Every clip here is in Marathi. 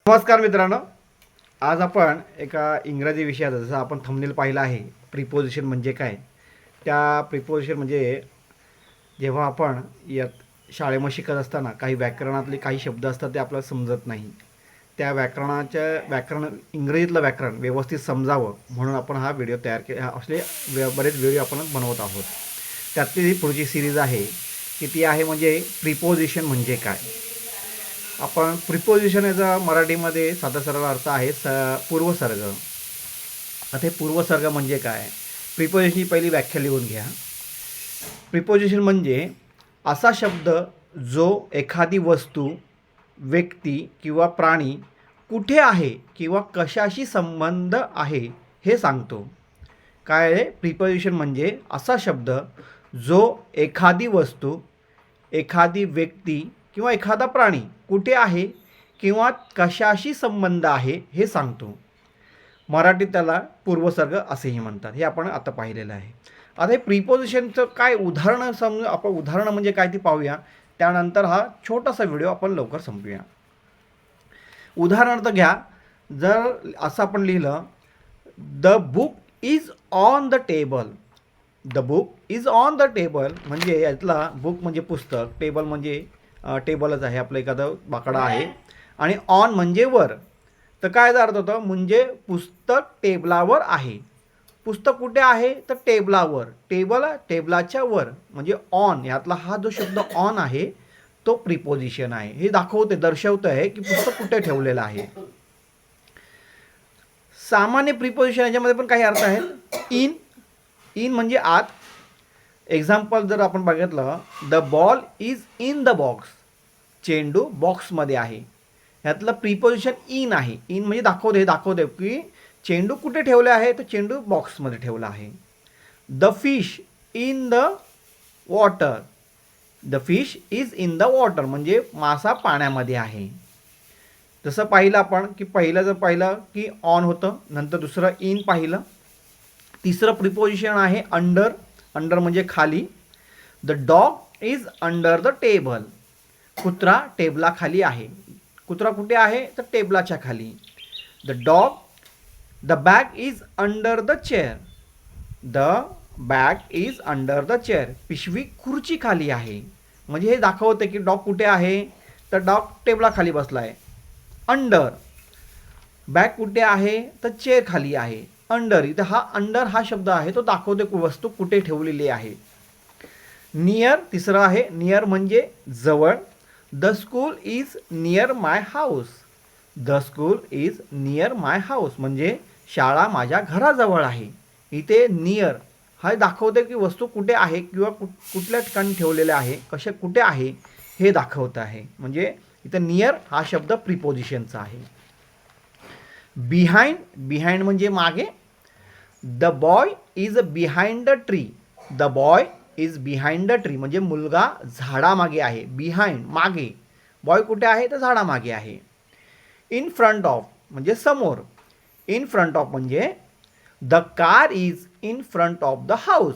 नमस्कार मित्रांनो, आज आपण एका इंग्रजी विषयात जसं आपण थंबनेल पाहिलं आहे प्रिपोजिशन म्हणजे काय. त्या प्रिपोजिशन म्हणजे जेव्हा आपण शाळेमध्ये शिकत असताना काही व्याकरणातले काही शब्द असतात ते आपल्याला समजत नाही. त्या व्याकरण इंग्रजीतलं व्याकरण व्यवस्थित समजावं म्हणून आपण हा व्हिडिओ तयार केला. असले बरेच व्हिडिओ आपण बनवत आहोत. त्यातली पुढची सिरीज आहे की ती आहे म्हणजे प्रिपोजिशन म्हणजे काय. आपण प्रिपोजिशन याचा मराठीमध्ये साधा सरळ अर्थ आहे पूर्वसर्ग. आता हे पूर्वसर्ग म्हणजे काय, प्रिपोजिशनची पहिली व्याख्या लिहून घ्या. प्रिपोजिशन म्हणजे असा शब्द जो एखादी वस्तू, व्यक्ती किंवा प्राणी कुठे आहे किंवा कशाशी संबंध आहे हे सांगतो. काय आहे प्रिपोजिशन म्हणजे असा शब्द जो एखादी वस्तू, एखादी व्यक्ती किंवा एखादा प्राणी कुठे आहे किंवा कशाशी संबंध आहे हे सांगतो. मराठीत त्याला पूर्वसर्ग असेही म्हणतात. हे आपण आता पाहिलेलं आहे. आता हे प्रिपोजिशनचं काय उदाहरणं आपण उदाहरणं म्हणजे काय ती पाहूया. त्यानंतर हा छोटासा व्हिडिओ आपण लवकर संपवूया. उदाहरणार्थ घ्या, जर असं आपण लिहिलं the book is on the table. The book is on the table म्हणजे यातला बुक म्हणजे पुस्तक, टेबल म्हणजे टेबलच आहे, आपलं एखादं बाकडा आहे, आणि ऑन म्हणजे वर. तर काय अर्थ होतं, म्हणजे पुस्तक टेबलावर आहे. पुस्तक कुठे आहे तर टेबलावर. टेबलाच्या वर म्हणजे ऑन. यातला हा जो शब्द ऑन आहे तो प्रिपोजिशन आहे. हे दर्शवतं आहे की पुस्तक कुठे ठेवलेलं आहे. सामान्य प्रिपोजिशन याच्यामध्ये पण काही अर्थ आहेत. इन म्हणजे आत. एक्झाम्पल जर आपण बघितलं, the ball is in the box. चेंडू बॉक्समध्ये आहे. ह्यातलं प्रिपोजिशन इन आहे. इन म्हणजे दाखवते की चेंडू कुठे ठेवले आहे तर चेंडू बॉक्समध्ये ठेवला आहे. The fish in the water. The fish is in the water म्हणजे मासा पाण्यामध्ये आहे. जसं पाहिलं आपण की पाहिलं की ऑन होतं, नंतर दुसरं इन पाहिलं. तिसरं प्रिपोजिशन आहे अंडर. अंडर म्हणजे खाली. The dog is under the table. कुत्रा टेबलाखाली आहे. कुत्रा कुठे आहे तर टेबलाच्या खाली. The bag is under the chair. The bag is under the chair. पिशवी खुर्ची खाली आहे. म्हणजे हे दाखवते की डॉग कुठे आहे तर डॉग टेबलाखाली बसला आहे. अंडर. बॅग कुठे आहे तर चेअर खाली आहे. अंडर. इथं अंडर हा शब्द आहे तो दाखवते वस्तू कुठे ठेवलेली आहे. नियर तिसरं आहे. नियर म्हणजे जवळ. The school is near my house. The school is near my house म्हणजे शाळा माझ्या घराजवळ आहे. इथे नियर हा दाखवते की वस्तू कुठे आहे किंवा कुठल्या ठिकाणी ठेवलेले आहे, कुठे आहे हे दाखवत आहे. म्हणजे इथे नियर हा शब्द प्रिपोजिशनचा आहे. बिहाइंड म्हणजे मागे. The boy is behind the tree. The boy is behind the tree म्हणजे मुलगा झाडामागे आहे. बिहाइंड मागे. बॉय कुठे आहे तर झाडामागे आहे. इन फ्रंट ऑफ म्हणजे समोर. इन फ्रंट ऑफ म्हणजे the car is in front of the house.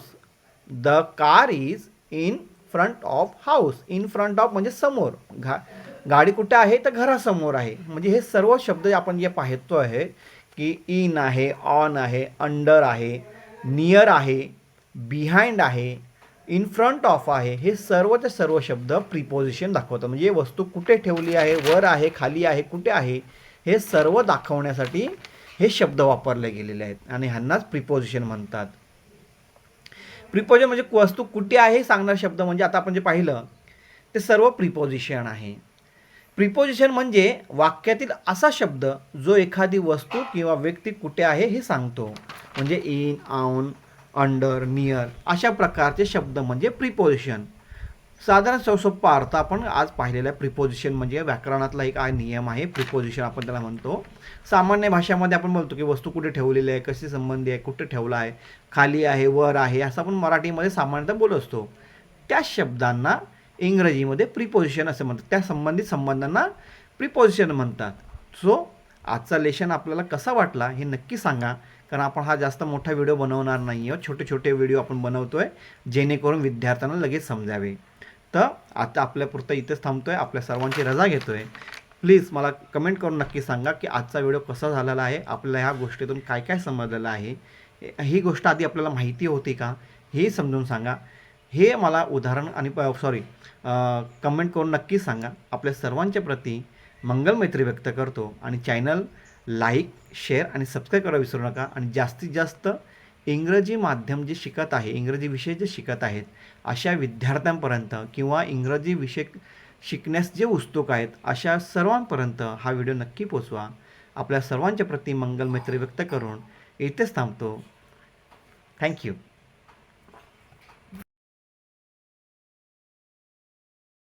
The car is in front of house. In front of म्हणजे समोर. गाडी कुठे आहे तर घरासमोर आहे. म्हणजे हे सर्व शब्द आपण जे पाहतो आहे की इन आहे, ऑन आहे, अंडर आहे, नियर आहे, बिहाइंड आहे, इन फ्रंट ऑफ आहे, हे सर्वचे सर्व शब्द प्रिपोजिशन दाखवतात. म्हणजे वस्तू कुठे ठेवली आहे, वर आहे, खाली आहे, कुठे आहे हे सर्व दाखवण्यासाठी हे शब्द वापरले गेलेले आहेत आणि ह्यांनाच प्रिपोजिशन म्हणतात. प्रिपोजिशन म्हणजे वस्तू कुठे आहे सांगणारा शब्द. म्हणजे आता आपण जे पाहिलं ते सर्व प्रिपोजिशन आहे. प्रिपोजिशन म्हणजे वाक्यातील असा शब्द जो एखादी वस्तू किंवा व्यक्ती कुठे आहे हे सांगतो. म्हणजे इन, ऑन, अंडर, नियर अशा प्रकारचे शब्द म्हणजे प्रिपोजिशन. साधारण सोपा अर्थ आपण आज पाहिलेला आहे. प्रिपोजिशन म्हणजे व्याकरणातला एक नियम आहे. प्रिपोजिशन आपण त्याला म्हणतो. सामान्य भाषेमध्ये आपण बोलतो की वस्तू कुठे ठेवलेली आहे, कशी संबंधी आहे, कुठे ठेवला आहे, खाली आहे, वर आहे, असं आपण मराठीमध्ये सामान्यतः बोलत असतो. त्या शब्दांना इंग्रजीमध्ये प्रिपोजिशन असं म्हणतात. त्या संबंधित संबंधांना प्रिपोजिशन म्हणतात. सो आजचा लेशन आपल्याला कसा वाटला हे नक्की सांगा, कारण आपण हा जास्त मोठा व्हिडिओ बनवणार नाही आहोत. छोटे छोटे व्हिडिओ आपण बनवतो आहे जेणेकरून विद्यार्थ्यांना लगेच समजावे. तर आता आपल्यापुरतं इथेच थांबतो आहे. आपल्या सर्वांची रजा घेतो आहे. प्लीज मला कमेंट करून नक्की सांगा की आजचा व्हिडिओ कसा झालेला आहे, आपल्याला ह्या गोष्टीतून काय काय समजलेलं आहे, ही गोष्ट आधी आपल्याला माहिती होती का हे समजून सांगा. हे मला उदाहरण आणि कमेंट करून नक्की सांगा. आपल्या सर्वांच्या प्रती मंगलमैत्री व्यक्त करतो आणि चॅनल लाईक, शेअर आणि सबस्क्राईब करायला विसरू नका. आणि जास्तीत जास्त इंग्रजी माध्यम जे शिकत आहे, इंग्रजी विषय जे शिकत आहेत अशा विद्यार्थ्यांपर्यंत किंवा इंग्रजी विषय शिकण्यास जे उत्सुक आहेत अशा सर्वांपर्यंत हा व्हिडिओ नक्की पोचवा. आपल्या सर्वांच्या प्रती मंगलमैत्री व्यक्त करून इथेच थांबतो. थँक्यू.